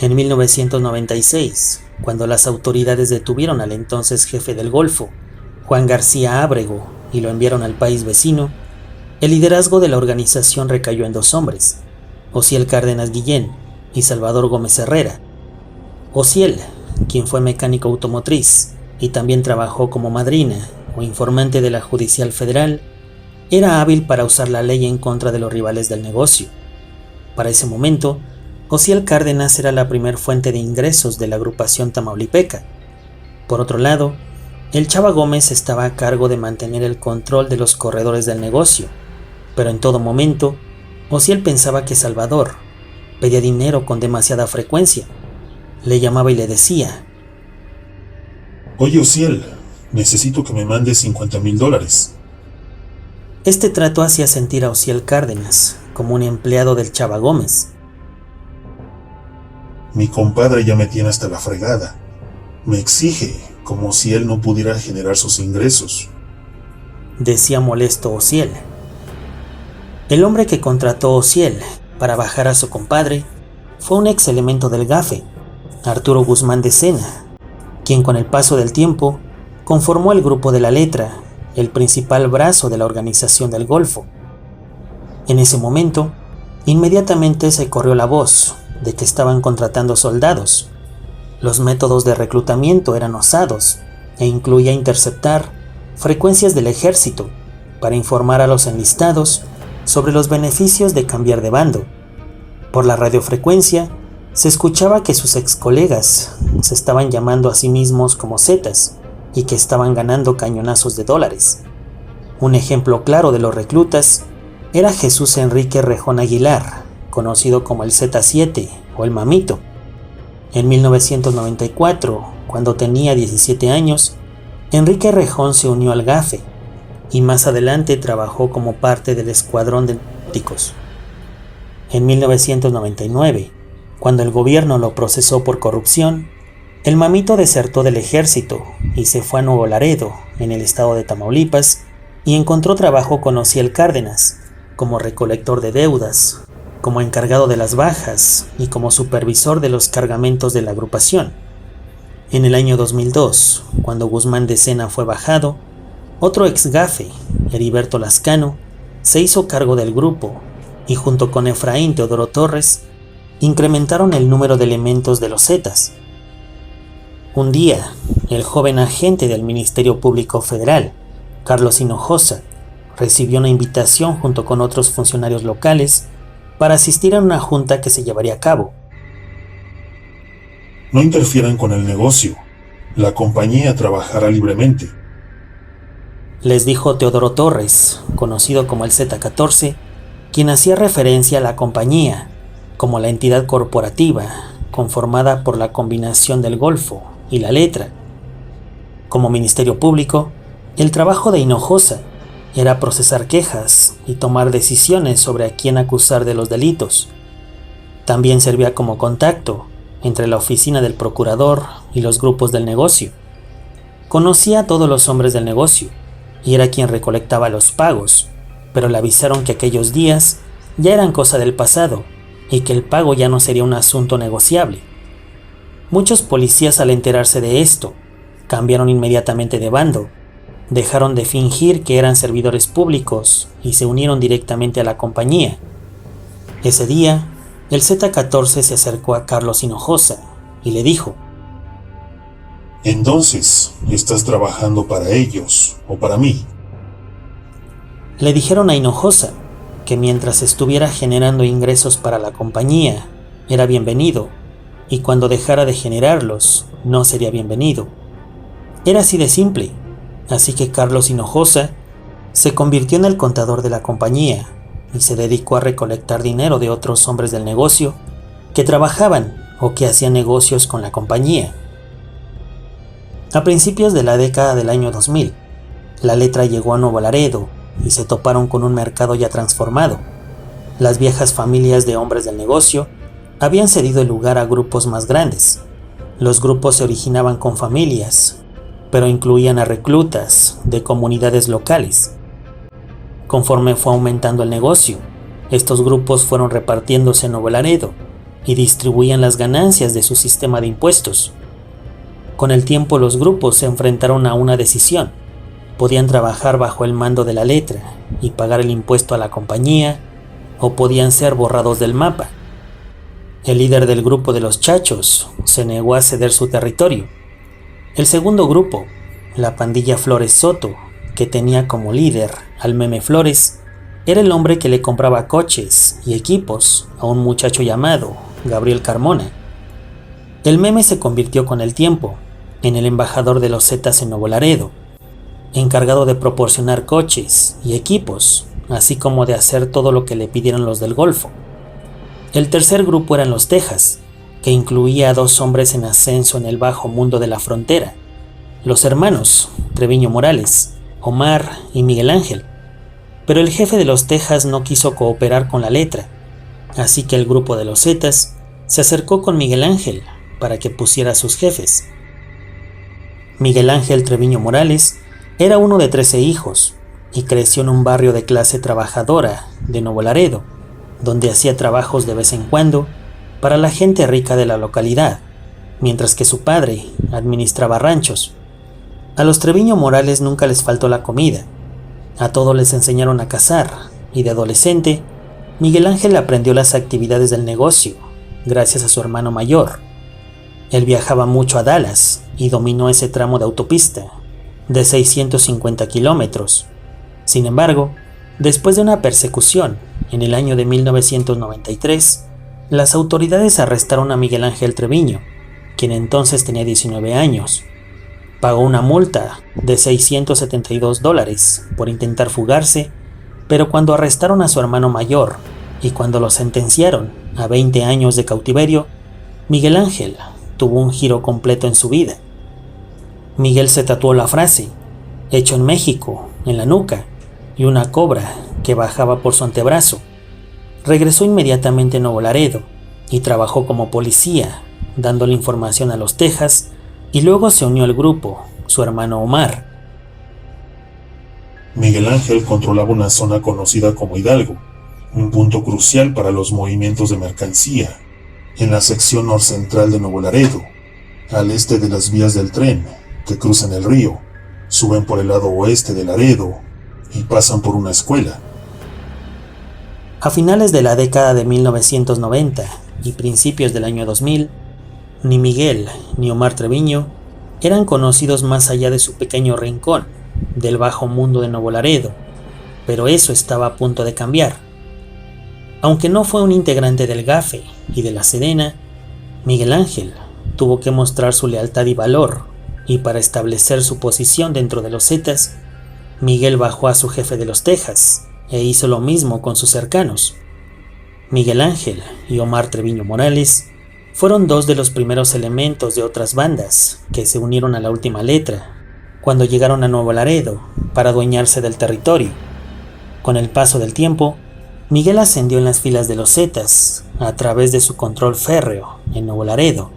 En 1996, cuando las autoridades detuvieron al entonces jefe del Golfo, Juan García Ábrego, y lo enviaron al país vecino, el liderazgo de la organización recayó en dos hombres, Osiel Cárdenas Guillén y Salvador Gómez Herrera. Osiel, quien fue mecánico automotriz y también trabajó como madrina o informante de la Judicial Federal, era hábil para usar la ley en contra de los rivales del negocio. Para ese momento, Osiel Cárdenas era la primer fuente de ingresos de la agrupación tamaulipeca. Por otro lado, el Chava Gómez estaba a cargo de mantener el control de los corredores del negocio, pero en todo momento, Osiel pensaba que Salvador pedía dinero con demasiada frecuencia. Le llamaba y le decía: «Oye, Osiel, necesito que me mandes $50,000. Este trato hacía sentir a Osiel Cárdenas como un empleado del Chava Gómez. Mi compadre ya me tiene hasta la fregada. Me exige, como si él no pudiera generar sus ingresos», decía molesto Osiel. El hombre que contrató Osiel para bajar a su compadre fue un ex elemento del GAFE, Arturo Guzmán de Sena, quien con el paso del tiempo conformó el Grupo de la Letra, el principal brazo de la Organización del Golfo. En ese momento, inmediatamente se corrió la voz de que estaban contratando soldados. Los métodos de reclutamiento eran osados e incluía interceptar frecuencias del ejército para informar a los enlistados sobre los beneficios de cambiar de bando. Por la radiofrecuencia se escuchaba que sus ex colegas se estaban llamando a sí mismos como Zetas y que estaban ganando cañonazos de dólares. Un ejemplo claro de los reclutas era Jesús Enrique Rejón Aguilar, conocido como el Z7 o el Mamito. En 1994, cuando tenía 17 años, Enrique Rejón se unió al GAFE y más adelante trabajó como parte del escuadrón de narcóticos. En 1999, cuando el gobierno lo procesó por corrupción, el Mamito desertó del ejército y se fue a Nuevo Laredo, en el estado de Tamaulipas, y encontró trabajo con Osiel Cárdenas, como recolector de deudas, como encargado de las bajas y como supervisor de los cargamentos de la agrupación. En el año 2002, cuando Guzmán de Sena fue bajado, otro ex GAFE, Heriberto Lascano, se hizo cargo del grupo y junto con Efraín Teodoro Torres, incrementaron el número de elementos de los Zetas. Un día, el joven agente del Ministerio Público Federal, Carlos Hinojosa, recibió una invitación junto con otros funcionarios locales para asistir a una junta que se llevaría a cabo. «No interfieran con el negocio. La compañía trabajará libremente», les dijo Teodoro Torres, conocido como el Z14, quien hacía referencia a la compañía como la entidad corporativa conformada por la combinación del Golfo y la Letra. Como Ministerio Público, el trabajo de Hinojosa era procesar quejas y tomar decisiones sobre a quién acusar de los delitos. También servía como contacto entre la oficina del procurador y los grupos del negocio. Conocía a todos los hombres del negocio y era quien recolectaba los pagos, pero le avisaron que aquellos días ya eran cosa del pasado y que el pago ya no sería un asunto negociable. Muchos policías, al enterarse de esto, cambiaron inmediatamente de bando, dejaron de fingir que eran servidores públicos y se unieron directamente a la compañía. Ese día, el Z14 se acercó a Carlos Hinojosa y le dijo: «Entonces, ¿estás trabajando para ellos o para mí?». Le dijeron a Hinojosa que mientras estuviera generando ingresos para la compañía, era bienvenido, y cuando dejara de generarlos, no sería bienvenido. Era así de simple, así que Carlos Hinojosa se convirtió en el contador de la compañía y se dedicó a recolectar dinero de otros hombres del negocio que trabajaban o que hacían negocios con la compañía. A principios de la década del año 2000, la Letra llegó a Nuevo Laredo y se toparon con un mercado ya transformado. Las viejas familias de hombres del negocio habían cedido el lugar a grupos más grandes. Los grupos se originaban con familias, pero incluían a reclutas de comunidades locales. Conforme fue aumentando el negocio, estos grupos fueron repartiéndose en Nuevo Laredo y distribuían las ganancias de su sistema de impuestos. Con el tiempo los grupos se enfrentaron a una decisión. Podían trabajar bajo el mando de la letra y pagar el impuesto a la compañía, o podían ser borrados del mapa. El líder del grupo de los Chachos se negó a ceder su territorio. El segundo grupo, la pandilla Flores Soto, que tenía como líder al Meme Flores, era el hombre que le compraba coches y equipos a un muchacho llamado Gabriel Carmona. El Meme se convirtió con el tiempo en el embajador de los Zetas en Nuevo Laredo, encargado de proporcionar coches y equipos, así como de hacer todo lo que le pidieron los del Golfo. El tercer grupo eran los Texas, que incluía a dos hombres en ascenso en el bajo mundo de la frontera, los hermanos Treviño Morales, Omar y Miguel Ángel. Pero el jefe de los Texas no quiso cooperar con la letra, así que el grupo de los Zetas se acercó con Miguel Ángel para que pusiera a sus jefes. Miguel Ángel Treviño Morales era uno de 13 hijos y creció en un barrio de clase trabajadora de Nuevo Laredo, donde hacía trabajos de vez en cuando para la gente rica de la localidad, mientras que su padre administraba ranchos. A los Treviño Morales nunca les faltó la comida. A todos les enseñaron a cazar, y de adolescente, Miguel Ángel aprendió las actividades del negocio, gracias a su hermano mayor. Él viajaba mucho a Dallas y dominó ese tramo de autopista, de 650 kilómetros. Sin embargo, después de una persecución, en el año de 1993, las autoridades arrestaron a Miguel Ángel Treviño, quien entonces tenía 19 años. Pagó una multa de $672 por intentar fugarse, pero cuando arrestaron a su hermano mayor y cuando lo sentenciaron a 20 años de cautiverio, Miguel Ángel tuvo un giro completo en su vida. Miguel se tatuó la frase "Hecho en México" en la nuca y una cobra que bajaba por su antebrazo. Regresó inmediatamente a Nuevo Laredo y trabajó como policía, dándole información a los Texas, y luego se unió al grupo su hermano Omar. Miguel Ángel controlaba una zona conocida como Hidalgo, un punto crucial para los movimientos de mercancía, en la sección norcentral de Nuevo Laredo, al este de las vías del tren que cruzan el río, suben por el lado oeste de Laredo y pasan por una escuela. A finales de la década de 1990 y principios del año 2000, ni Miguel ni Omar Treviño eran conocidos más allá de su pequeño rincón del bajo mundo de Nuevo Laredo, pero eso estaba a punto de cambiar. Aunque no fue un integrante del GAFE y de la Sedena, Miguel Ángel tuvo que mostrar su lealtad y valor, y para establecer su posición dentro de los Zetas, Miguel bajó a su jefe de los Texas e hizo lo mismo con sus cercanos. Miguel Ángel y Omar Treviño Morales fueron dos de los primeros elementos de otras bandas que se unieron a la última letra cuando llegaron a Nuevo Laredo para adueñarse del territorio. Con el paso del tiempo, Miguel ascendió en las filas de los Zetas a través de su control férreo en Nuevo Laredo,